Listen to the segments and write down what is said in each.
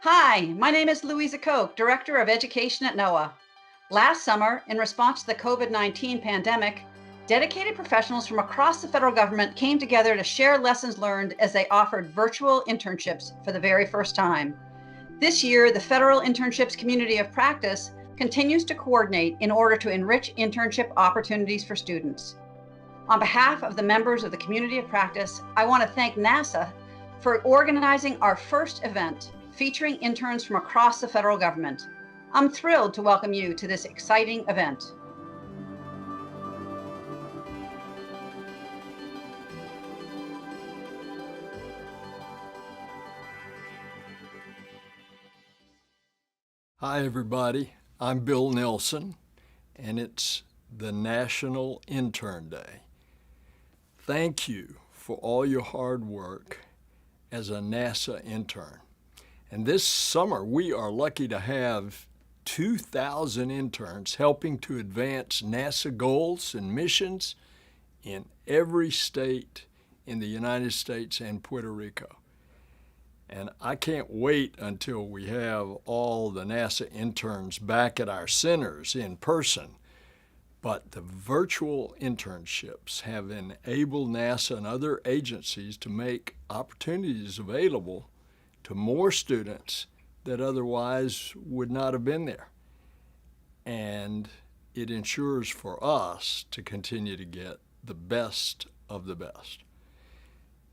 Hi, my name is Louisa Koch, Director of Education at NOAA. Last summer, in response to the COVID-19 pandemic, dedicated professionals from across the federal government came together to share lessons learned as they offered virtual internships for the very first time. This year, the Federal Internships Community of Practice continues to coordinate in order to enrich internship opportunities for students. On behalf of the members of the Community of Practice, I want to thank NASA for organizing our first event featuring interns from across the federal government. I'm thrilled to welcome you to this exciting event. Hi everybody, I'm Bill Nelson, and it's the National Intern Day. Thank you for all your hard work as a NASA intern. And this summer, we are lucky to have 2,000 interns helping to advance NASA goals and missions in every state in the United States and Puerto Rico. And I can't wait until we have all the NASA interns back at our centers in person. But the virtual internships have enabled NASA and other agencies to make opportunities available to more students that otherwise would not have been there. And it ensures for us to continue to get the best of the best.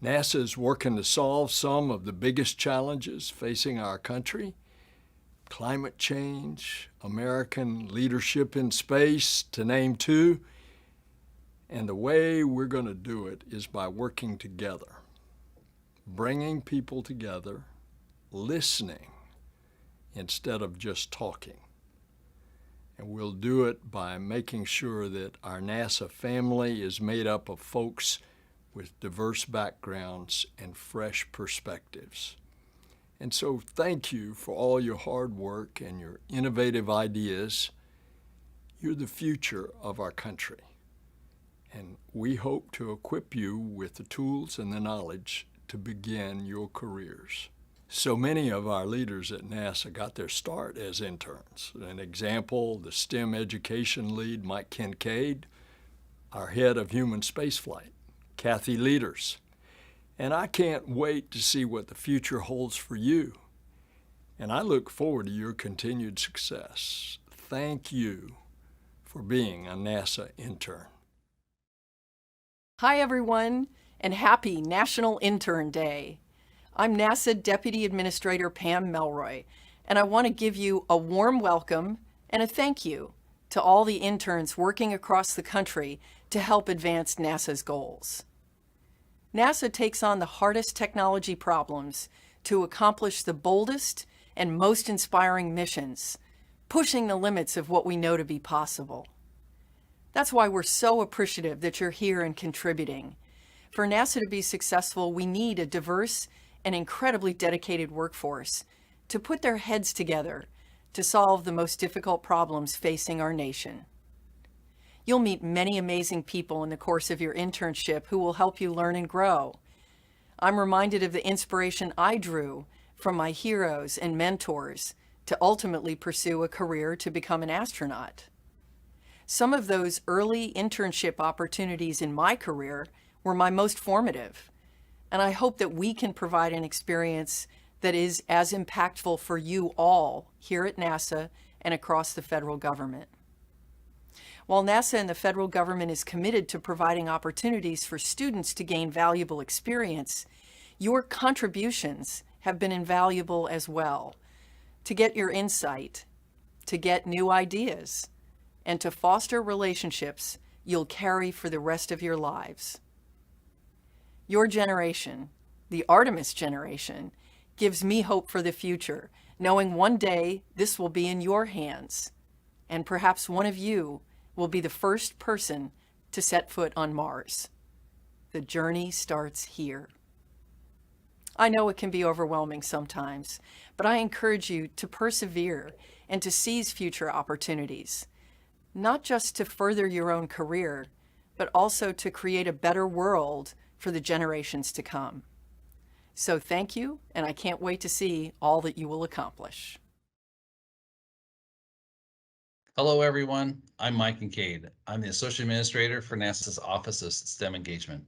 NASA is working to solve some of the biggest challenges facing our country: climate change, American leadership in space, to name two. And the way we're going to do it is by working together, bringing people together, listening instead of just talking. And we'll do it by making sure that our NASA family is made up of folks with diverse backgrounds and fresh perspectives. And so thank you for all your hard work and your innovative ideas. You're the future of our country. And we hope to equip you with the tools and the knowledge to begin your careers. So many of our leaders at NASA got their start as interns. An example, the STEM education lead, Mike Kincaid, our head of human spaceflight, Kathy Leaders. And I can't wait to see what the future holds for you. And I look forward to your continued success. Thank you for being a NASA intern. Hi everyone, and happy National Intern Day. I'm NASA Deputy Administrator Pam Melroy, and I want to give you a warm welcome and a thank you to all the interns working across the country to help advance NASA's goals. NASA takes on the hardest technology problems to accomplish the boldest and most inspiring missions, pushing the limits of what we know to be possible. That's why we're so appreciative that you're here and contributing. For NASA to be successful, we need a diverse and incredibly dedicated workforce to put their heads together to solve the most difficult problems facing our nation. You'll meet many amazing people in the course of your internship who will help you learn and grow. I'm reminded of the inspiration I drew from my heroes and mentors to ultimately pursue a career to become an astronaut. Some of those early internship opportunities in my career were my most formative, and I hope that we can provide an experience that is as impactful for you all here at NASA and across the federal government. While NASA and the federal government is committed to providing opportunities for students to gain valuable experience, your contributions have been invaluable as well, to get your insight, to get new ideas, and to foster relationships you'll carry for the rest of your lives. Your generation, the Artemis generation, gives me hope for the future, knowing one day this will be in your hands, and perhaps one of you will be the first person to set foot on Mars. The journey starts here. I know it can be overwhelming sometimes, but I encourage you to persevere and to seize future opportunities, not just to further your own career, but also to create a better world for the generations to come. So thank you, and I can't wait to see all that you will accomplish. Hello, everyone. I'm Mike Kincaid. I'm the Associate Administrator for NASA's Office of STEM Engagement.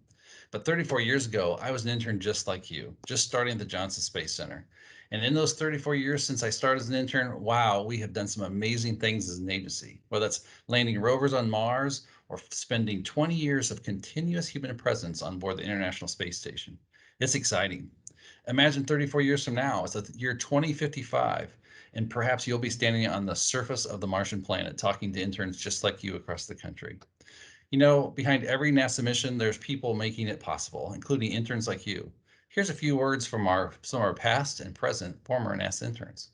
But 34 years ago, I was an intern just like you, just starting at the Johnson Space Center. And in those 34 years since I started as an intern, wow, we have done some amazing things as an agency, whether that's landing rovers on Mars or spending 20 years of continuous human presence on board the International Space Station. It's exciting. Imagine 34 years from now, it's the year 2055. And perhaps you'll be standing on the surface of the Martian planet talking to interns just like you across the country. You know, behind every NASA mission, there's people making it possible, including interns like you. Here's a few words from some of our past and present former NASA interns.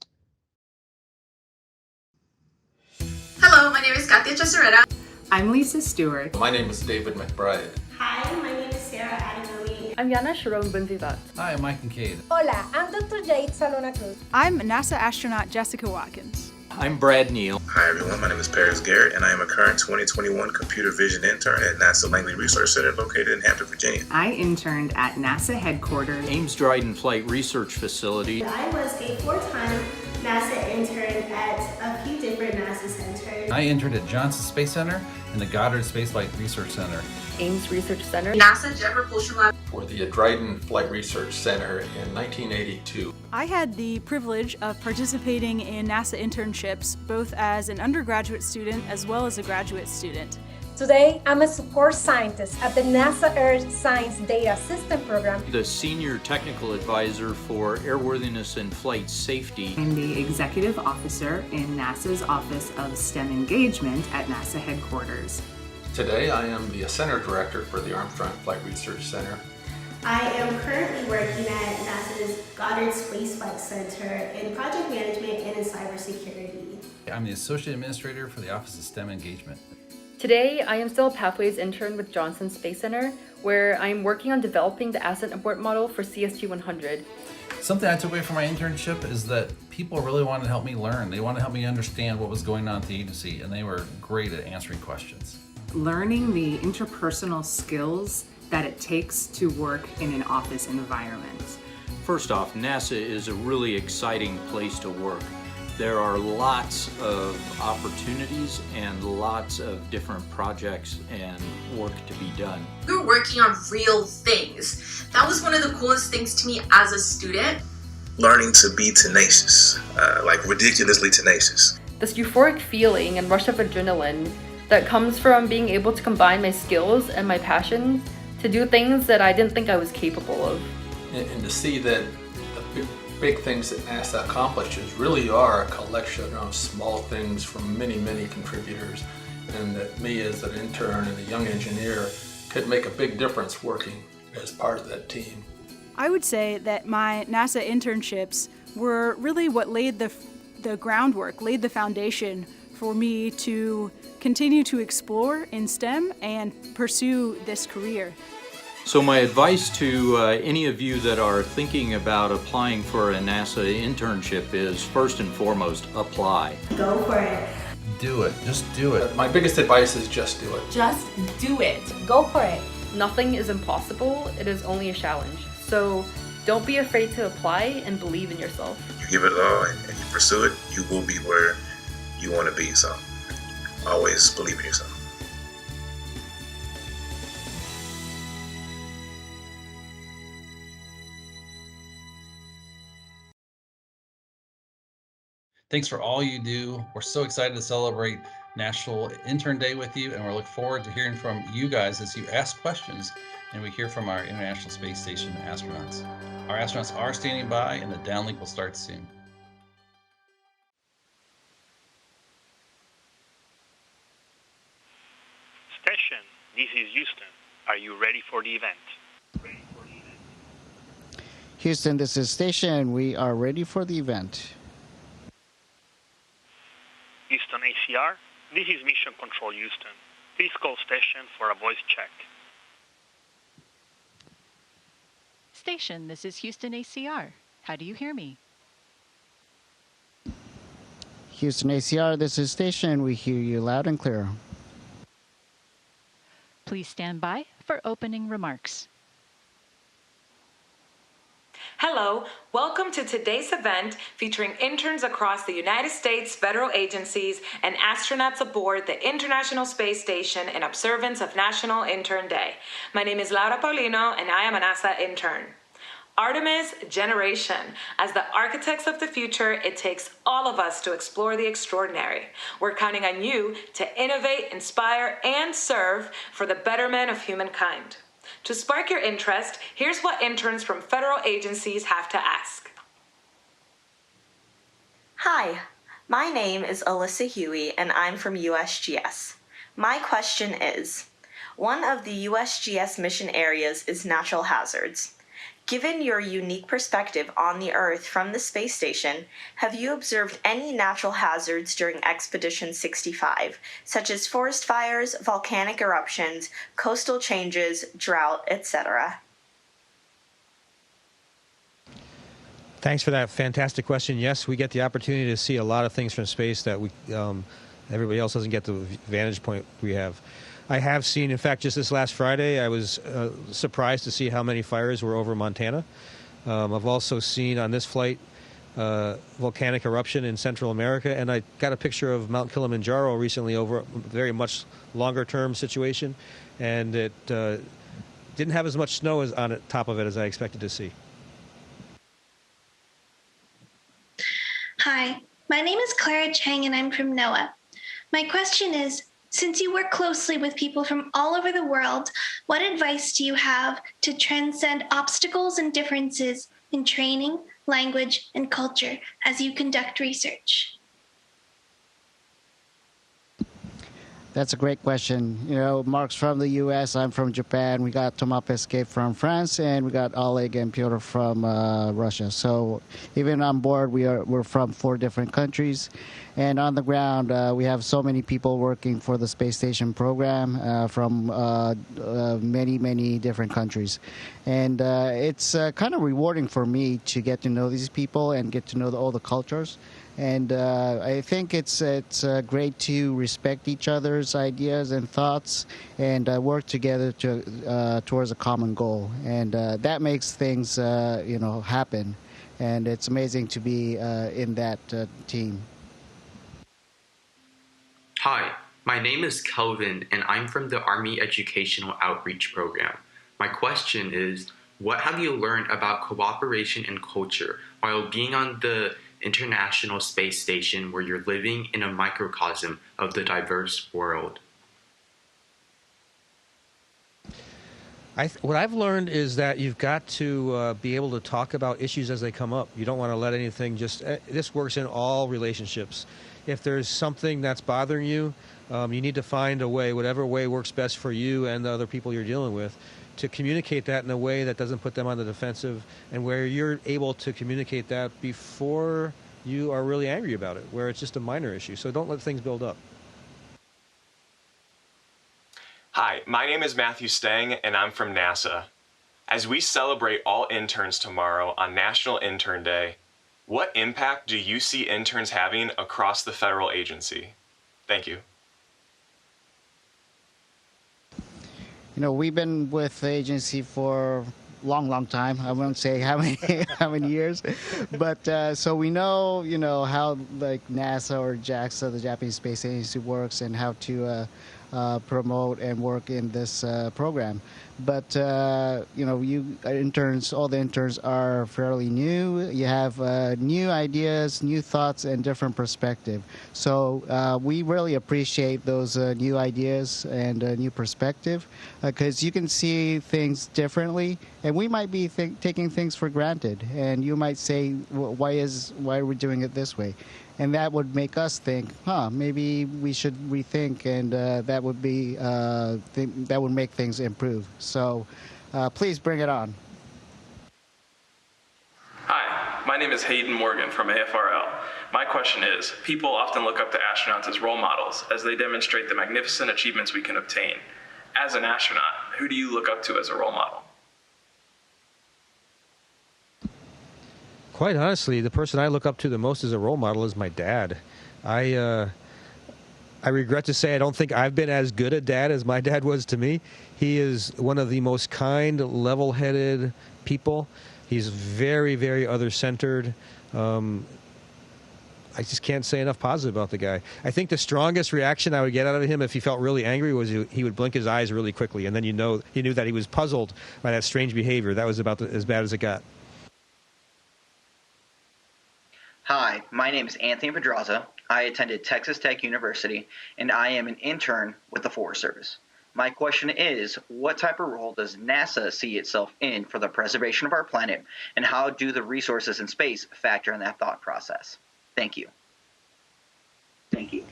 Hello, my name is Katia Chasureta. I'm Lisa Stewart. My name is David McBride. Hi, my name is Sarah Adenomi. I'm Yana Sharon Bunvivat. Hi, I'm Mike Kincaid. Hola, I'm Dr. Jade Salona Cruz. I'm NASA astronaut Jessica Watkins. I'm Brad Neal. Hi everyone, my name is Paris Garrett and I am a current 2021 computer vision intern at NASA Langley Research Center located in Hampton, Virginia. I interned at NASA headquarters, Ames Dryden Flight Research Facility. I was a 4-time NASA intern at a few different NASA centers. I interned at Johnson Space Center and the Goddard Space Flight Research Center. Ames Research Center. NASA Jet Propulsion Lab. For the Dryden Flight Research Center in 1982. I had the privilege of participating in NASA internships, both as an undergraduate student as well as a graduate student. Today, I'm a support scientist at the NASA Earth Science Data System Program. The Senior Technical Advisor for Airworthiness and Flight Safety. I'm the Executive Officer in NASA's Office of STEM Engagement at NASA headquarters. Today I am the Center Director for the Armstrong Flight Research Center. I am currently working at NASA's Goddard Space Flight Center in project management and in cybersecurity. I'm the Associate Administrator for the Office of STEM Engagement. Today, I am still a Pathways intern with Johnson Space Center, where I'm working on developing the ascent abort model for CST-100. Something I took away from my internship is that people really wanted to help me learn. They wanted to help me understand what was going on at the agency, and they were great at answering questions. Learning the interpersonal skills that it takes to work in an office environment. First off, NASA is a really exciting place to work. There are lots of opportunities and lots of different projects and work to be done. We were working on real things. That was one of the coolest things to me as a student. Learning to be tenacious, like ridiculously tenacious. This euphoric feeling and rush of adrenaline that comes from being able to combine my skills and my passions to do things that I didn't think I was capable of. And to see that the big things that NASA accomplishes really are a collection of small things from many, many contributors, and that me as an intern and a young engineer could make a big difference working as part of that team. I would say that my NASA internships were really what laid the groundwork, laid the foundation for me to continue to explore in STEM and pursue this career. So my advice to any of you that are thinking about applying for a NASA internship is, first and foremost, apply. Go for it. Do it. Just do it. My biggest advice is just do it. Just do it. Go for it. Nothing is impossible, it is only a challenge. So don't be afraid to apply and believe in yourself. You give it all and you pursue it, you will be where you want to be. So always believe in yourself. Thanks for all you do. We're so excited to celebrate National Intern Day with you, and we look forward to hearing from you guys as you ask questions and we hear from our International Space Station astronauts. Our astronauts are standing by, and the downlink will start soon. Station, this is Houston. Are you ready for the event? Houston, this is Station. We are ready for the event. Houston ACR, this is Mission Control Houston. Please call station for a voice check. Station, this is Houston ACR. How do you hear me? Houston ACR, this is Station. We hear you loud and clear. Please stand by for opening remarks. Hello, welcome to today's event featuring interns across the United States federal agencies and astronauts aboard the International Space Station in observance of National Intern Day. My name is Laura Paulino and I am a NASA intern. Artemis Generation. As the architects of the future, it takes all of us to explore the extraordinary. We're counting on you to innovate, inspire, and serve for the betterment of humankind. To spark your interest, here's what interns from federal agencies have to ask. Hi, my name is Alyssa Huey and I'm from USGS. My question is, one of the USGS mission areas is natural hazards. Given your unique perspective on the Earth from the space station, have you observed any natural hazards during Expedition 65, such as forest fires, volcanic eruptions, coastal changes, drought, etc.? Thanks for that fantastic question. Yes, we get the opportunity to see a lot of things from space that everybody else doesn't get the vantage point we have. I have seen, in fact, just this last Friday, I was surprised to see how many fires were over Montana. I've also seen on this flight volcanic eruption in Central America, and I got a picture of Mount Kilimanjaro recently over a very much longer-term situation, and it didn't have as much snow on top of it as I expected to see. Hi, my name is Clara Chang and I'm from NOAA. My question is, since you work closely with people from all over the world, what advice do you have to transcend obstacles and differences in training, language, and culture as you conduct research? That's a great question. You know, Mark's from the U.S., I'm from Japan, we got Thomas Pesquet from France, and we got Oleg and Pyotr from Russia. So even on board, we're from 4 different countries. And on the ground, we have so many people working for the space station program from many, many different countries. And it's kind of rewarding for me to get to know these people and get to know all the cultures. And I think it's great to respect each other's ideas and thoughts and work together towards a common goal. And that makes things, happen. And it's amazing to be in that team. Hi, my name is Kelvin, and I'm from the Army Educational Outreach Program. My question is, what have you learned about cooperation and culture while being on the International Space Station where you're living in a microcosm of the diverse world? What I've learned is that you've got to be able to talk about issues as they come up. You don't want to let anything this works in all relationships. If there's something that's bothering you, you need to find a way, whatever way works best for you and the other people you're dealing with, to communicate that in a way that doesn't put them on the defensive and where you're able to communicate that before you are really angry about it, where it's just a minor issue. So don't let things build up. Hi, my name is Matthew Stang and I'm from NASA. As we celebrate all interns tomorrow on National Intern Day, what impact do you see interns having across the federal agency? Thank you. You know, we've been with the agency for a long time. I won't say how many years, but so we know, how like NASA or JAXA, the Japanese Space Agency, works and how to promote and work in this program. But you interns, all the interns are fairly new. You have new ideas, new thoughts, and different perspective. So we really appreciate those new ideas and new perspective because you can see things differently, and we might be taking things for granted. And you might say, why are we doing it this way? And that would make us think, maybe we should rethink, and that would make things improve. So please bring it on. Hi, my name is Hayden Morgan from AFRL. My question is, people often look up to astronauts as role models as they demonstrate the magnificent achievements we can obtain. As an astronaut, who do you look up to as a role model? Quite honestly, the person I look up to the most as a role model is my dad. I regret to say I don't think I've been as good a dad as my dad was to me. He is one of the most kind, level-headed people. He's very, very other-centered. I just can't say enough positive about the guy. I think the strongest reaction I would get out of him if he felt really angry was he would blink his eyes really quickly, and then he knew that he was puzzled by that strange behavior. That was about as bad as it got. Hi, my name is Anthony Pedraza. I attended Texas Tech University, and I am an intern with the Forest Service. My question is, what type of role does NASA see itself in for the preservation of our planet, and how do the resources in space factor in that thought process? Thank you. Thank you.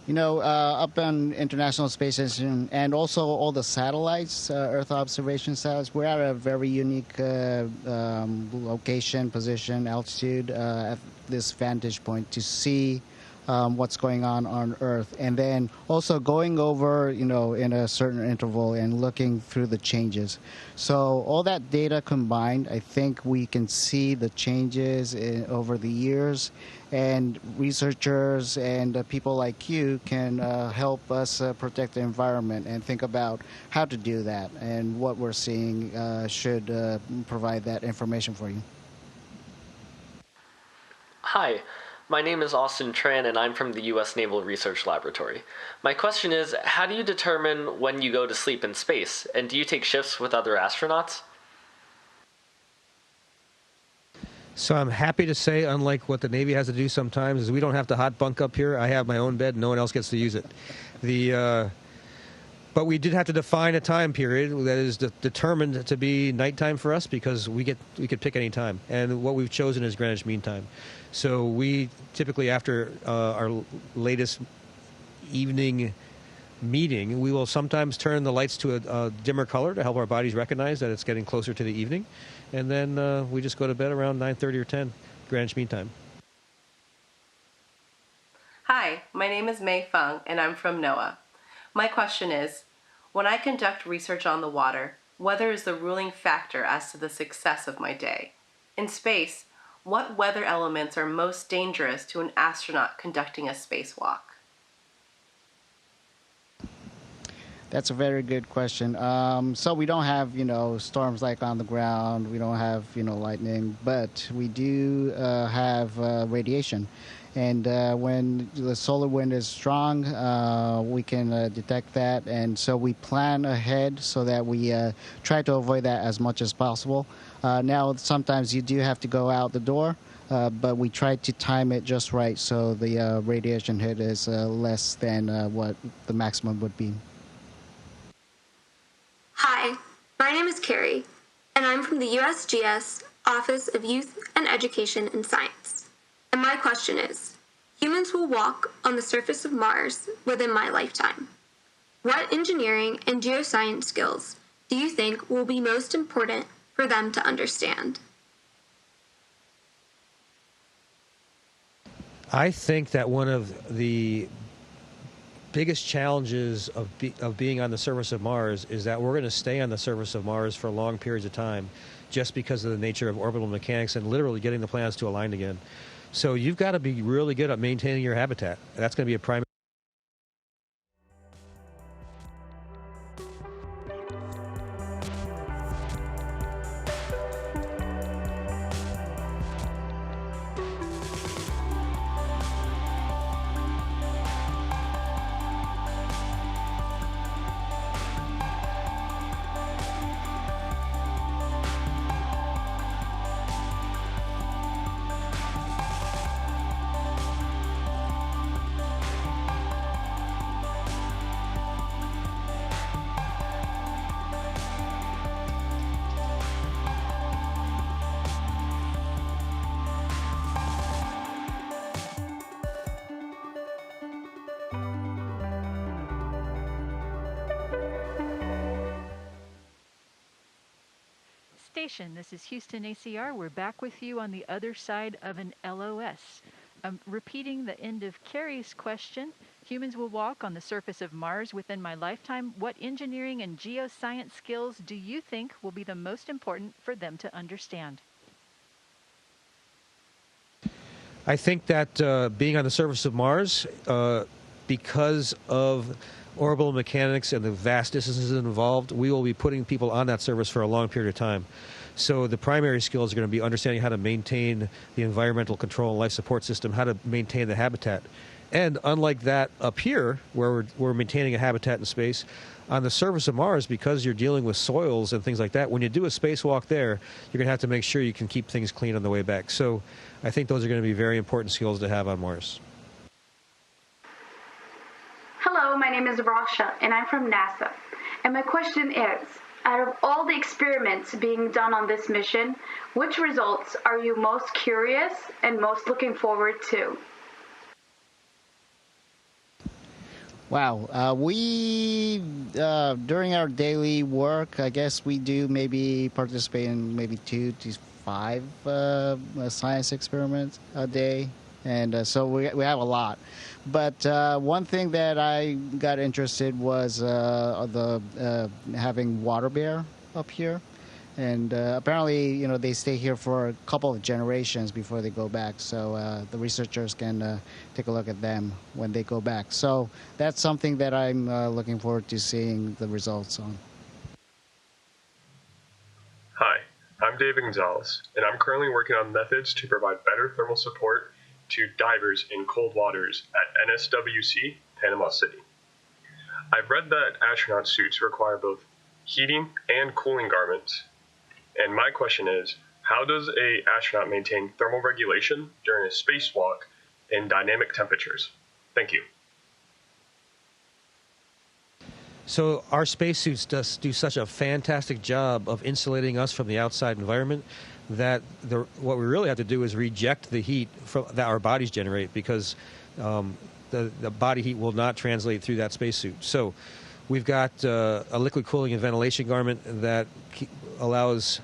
You know, up on International Space Station and also all the satellites, Earth observation satellites, we're at a very unique location, position, altitude at this vantage point to see what's going on Earth. And then also going over, you know, in a certain interval and looking through the changes. So all that data combined, I think we can see the changes over the years. And researchers and people like you can help us protect the environment and think about how to do that. And what we're seeing should provide that information for you. Hi, my name is Austin Tran and I'm from the U.S. Naval Research Laboratory. My question is, how do you determine when you go to sleep in space? And do you take shifts with other astronauts? So I'm happy to say, unlike what the Navy has to do sometimes, is we don't have to hot bunk up here. I have my own bed. No one else gets to use it. But we did have to define a time period that is determined to be nighttime for us because we could pick any time. And what we've chosen is Greenwich Mean Time. So we typically, after our latest evening meeting, we will sometimes turn the lights to a dimmer color to help our bodies recognize that it's getting closer to the evening. And then we just go to bed around 9:30 or 10, Greenwich Mean Time. Hi, my name is Mei Feng, and I'm from NOAA. My question is, when I conduct research on the water, weather is the ruling factor as to the success of my day. In space, what weather elements are most dangerous to an astronaut conducting a spacewalk? That's a very good question. So we don't have, you know, storms like on the ground. We don't have, you know, lightning, but we do have radiation. And when the solar wind is strong, we can detect that. And so we plan ahead so that we try to avoid that as much as possible. Now, sometimes you do have to go out the door, but we try to time it just right so the radiation hit is less than what the maximum would be. Hi, my name is Carrie, and I'm from the USGS Office of Youth and Education and Science. And my question is, humans will walk on the surface of Mars within my lifetime. What engineering and geoscience skills do you think will be most important for them to understand? I think that one of the biggest challenges of being on the surface of Mars is that we're going to stay on the surface of Mars for long periods of time just because of the nature of orbital mechanics and literally getting the planets to align again. So you've got to be really good at maintaining your habitat. That's going to be a primary. Station, this is Houston ACR. We're back with you on the other side of an LOS. Repeating the end of Carrie's question, humans will walk on the surface of Mars within my lifetime. What engineering and geoscience skills do you think will be the most important for them to understand? I think that being on the surface of Mars, because of orbital mechanics and the vast distances involved, we will be putting people on that surface for a long period of time. So the primary skills are going to be understanding how to maintain the environmental control and life support system, how to maintain the habitat. And unlike that up here, where we're maintaining a habitat in space, on the surface of Mars, because you're dealing with soils and things like that, when you do a spacewalk there, you're going to have to make sure you can keep things clean on the way back. So I think those are going to be very important skills to have on Mars. Hello, my name is Rasha, and I'm from NASA. And my question is, out of all the experiments being done on this mission, which results are you most curious and most looking forward to? Wow. We, during our daily work, I guess we do maybe participate in maybe 2 to 5 science experiments a day. And so we have a lot. But one thing that I got interested was having water bear up here. And apparently, they stay here for a couple of generations before they go back. So the researchers can take a look at them when they go back. So that's something that I'm looking forward to seeing the results on. Hi, I'm David Gonzalez, and I'm currently working on methods to provide better thermal support to divers in cold waters at NSWC, Panama City. I've read that astronaut suits require both heating and cooling garments. And my question is, how does an astronaut maintain thermal regulation during a spacewalk in dynamic temperatures? Thank you. So our spacesuits do such a fantastic job of insulating us from the outside environment that what we really have to do is reject the heat that our bodies generate, because the body heat will not translate through that spacesuit. So we've got a liquid cooling and ventilation garment that allows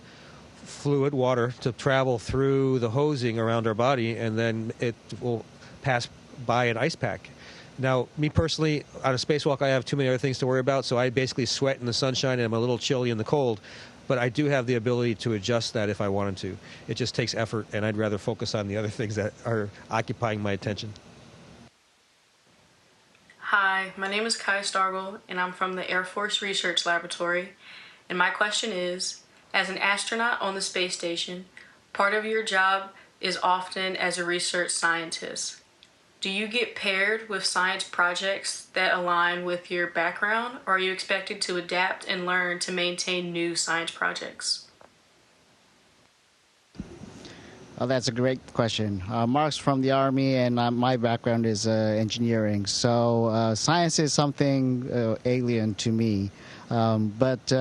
fluid water to travel through the hosing around our body, and then it will pass by an ice pack. Now, me personally, on a spacewalk, I have too many other things to worry about, so I basically sweat in the sunshine and I'm a little chilly in the cold. But I do have the ability to adjust that if I wanted to. It just takes effort, and I'd rather focus on the other things that are occupying my attention. Hi, my name is Kai Stargel, and I'm from the Air Force Research Laboratory. And my question is, as an astronaut on the space station, part of your job is often as a research scientist. Do you get paired with science projects that align with your background, or are you expected to adapt and learn to maintain new science projects? Oh, that's a great question. Mark's from the Army, and my background is engineering. So science is something alien to me. But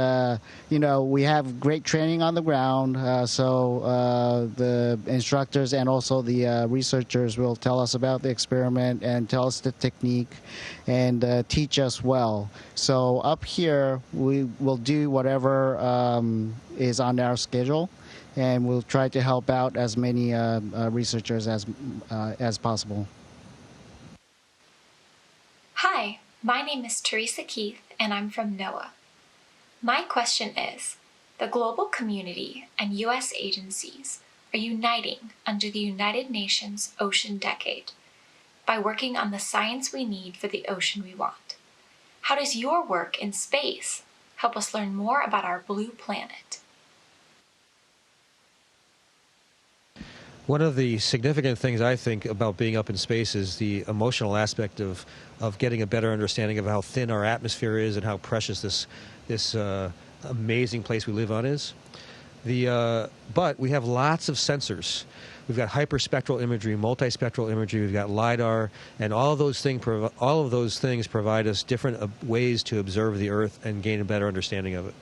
we have great training on the ground. So the instructors and also the researchers will tell us about the experiment and tell us the technique and teach us well. So up here, we will do whatever is on our schedule, and we'll try to help out as many researchers as possible. Hi, my name is Teresa Keith, and I'm from NOAA. My question is, the global community and U.S. agencies are uniting under the United Nations Ocean Decade by working on the science we need for the ocean we want. How does your work in space help us learn more about our blue planet? One of the significant things I think about being up in space is the emotional aspect of getting a better understanding of how thin our atmosphere is and how precious this amazing place we live on is. But we have lots of sensors. We've got hyperspectral imagery, multispectral imagery. We've got LiDAR, and all of those things provide us different ways to observe the Earth and gain a better understanding of it.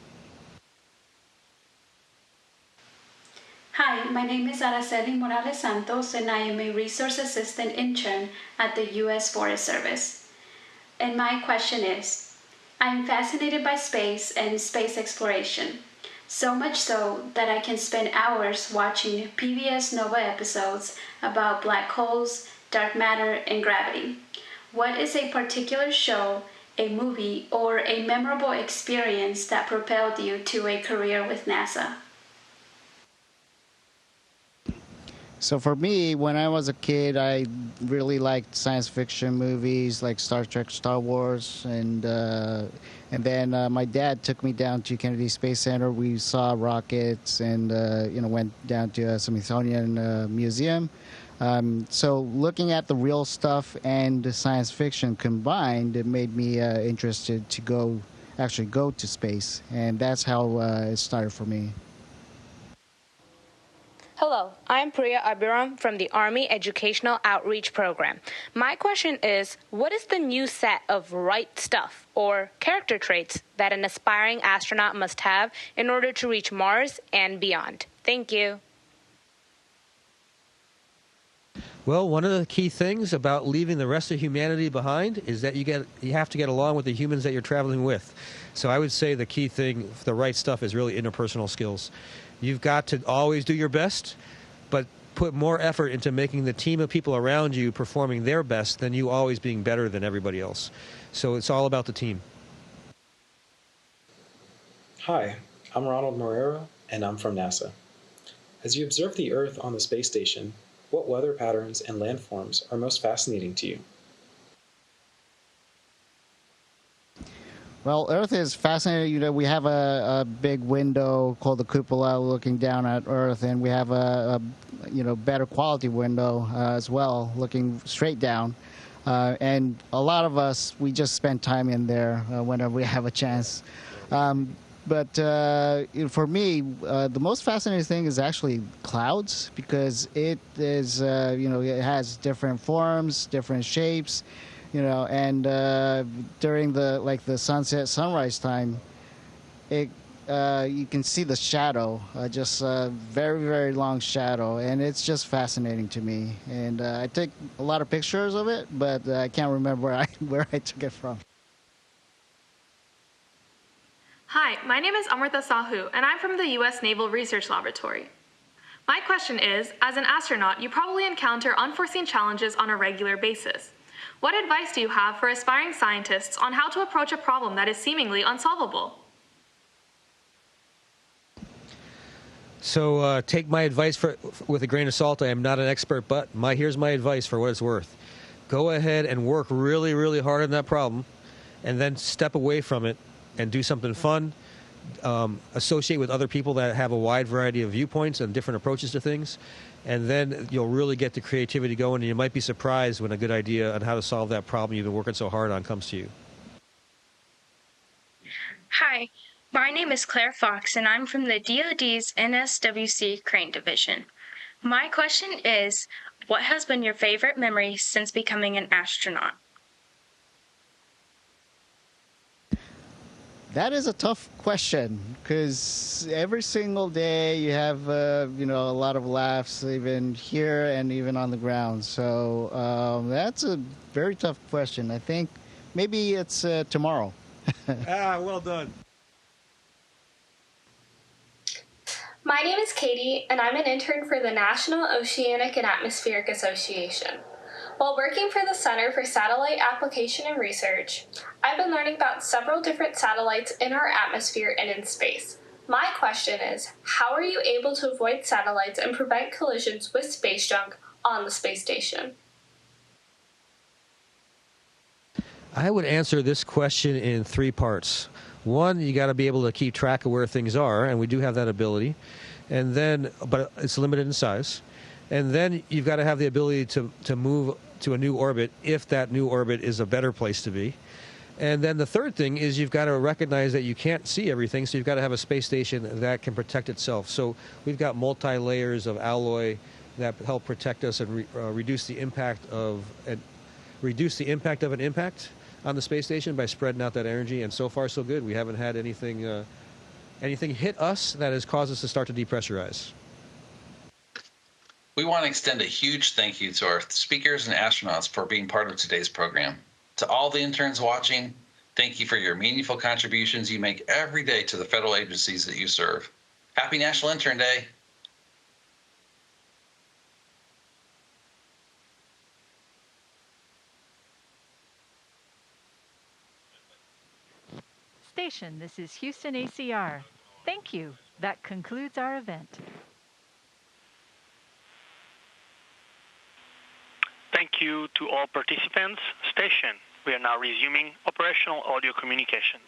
Hi, my name is Araceli Morales Santos, and I am a resource assistant intern at the U.S. Forest Service. And my question is, I'm fascinated by space and space exploration, so much so that I can spend hours watching PBS NOVA episodes about black holes, dark matter, and gravity. What is a particular show, a movie, or a memorable experience that propelled you to a career with NASA? So for me, when I was a kid, I really liked science fiction movies like Star Trek, Star Wars, and then my dad took me down to Kennedy Space Center. We saw rockets and went down to a Smithsonian Museum. So looking at the real stuff and the science fiction combined, it made me interested to actually go to space, and that's how it started for me. Hello, I'm Priya Abiram from the Army Educational Outreach Program. My question is, what is the new set of right stuff or character traits that an aspiring astronaut must have in order to reach Mars and beyond? Thank you. Well, one of the key things about leaving the rest of humanity behind is that you have to get along with the humans that you're traveling with. So I would say the key thing, the right stuff, is really interpersonal skills. You've got to always do your best, but put more effort into making the team of people around you performing their best than you always being better than everybody else. So it's all about the team. Hi, I'm Ronald Morero, and I'm from NASA. As you observe the Earth on the space station, what weather patterns and landforms are most fascinating to you? Well, Earth is fascinating. We have a big window called the cupola looking down at Earth, and we have a better quality window as well, looking straight down. And a lot of us, we just spend time in there whenever we have a chance. But for me, the most fascinating thing is actually clouds, because it is, it has different forms, different shapes. And during the sunset, sunrise time, you can see the shadow, just a very, very long shadow, and it's just fascinating to me. And I take a lot of pictures of it, but I can't remember where I took it from. Hi, my name is Amrita Sahu, and I'm from the U.S. Naval Research Laboratory. My question is, as an astronaut, you probably encounter unforeseen challenges on a regular basis. What advice do you have for aspiring scientists on how to approach a problem that is seemingly unsolvable? So take my advice with a grain of salt. I am not an expert, but here's my advice for what it's worth. Go ahead and work really, really hard on that problem, and then step away from it and do something fun. Associate with other people that have a wide variety of viewpoints and different approaches to things. And then you'll really get the creativity going, and you might be surprised when a good idea on how to solve that problem you've been working so hard on comes to you. Hi, my name is Claire Fox, and I'm from the DoD's NSWC Crane Division. My question is, what has been your favorite memory since becoming an astronaut? That is a tough question, because every single day you have, a lot of laughs, even here and even on the ground. So that's a very tough question. I think maybe it's tomorrow. Well done. My name is Katie, and I'm an intern for the National Oceanic and Atmospheric Association. While working for the Center for Satellite Application and Research, I've been learning about several different satellites in our atmosphere and in space. My question is, how are you able to avoid satellites and prevent collisions with space junk on the space station? I would answer this question in 3 parts. One, you got to be able to keep track of where things are, and we do have that ability. And then, but it's limited in size. And then you've got to have the ability to move to a new orbit if that new orbit is a better place to be. And then the third thing is you've got to recognize that you can't see everything, so you've got to have a space station that can protect itself. So we've got multi-layers of alloy that help protect us and reduce the impact of an impact on the space station by spreading out that energy. And so far, so good. We haven't had anything hit us that has caused us to start to depressurize. We want to extend a huge thank you to our speakers and astronauts for being part of today's program. To all the interns watching, thank you for your meaningful contributions you make every day to the federal agencies that you serve. Happy National Intern Day! Station, this is Houston ACR. Thank you. That concludes our event. Thank you to all participants. Station, we are now resuming operational audio communications.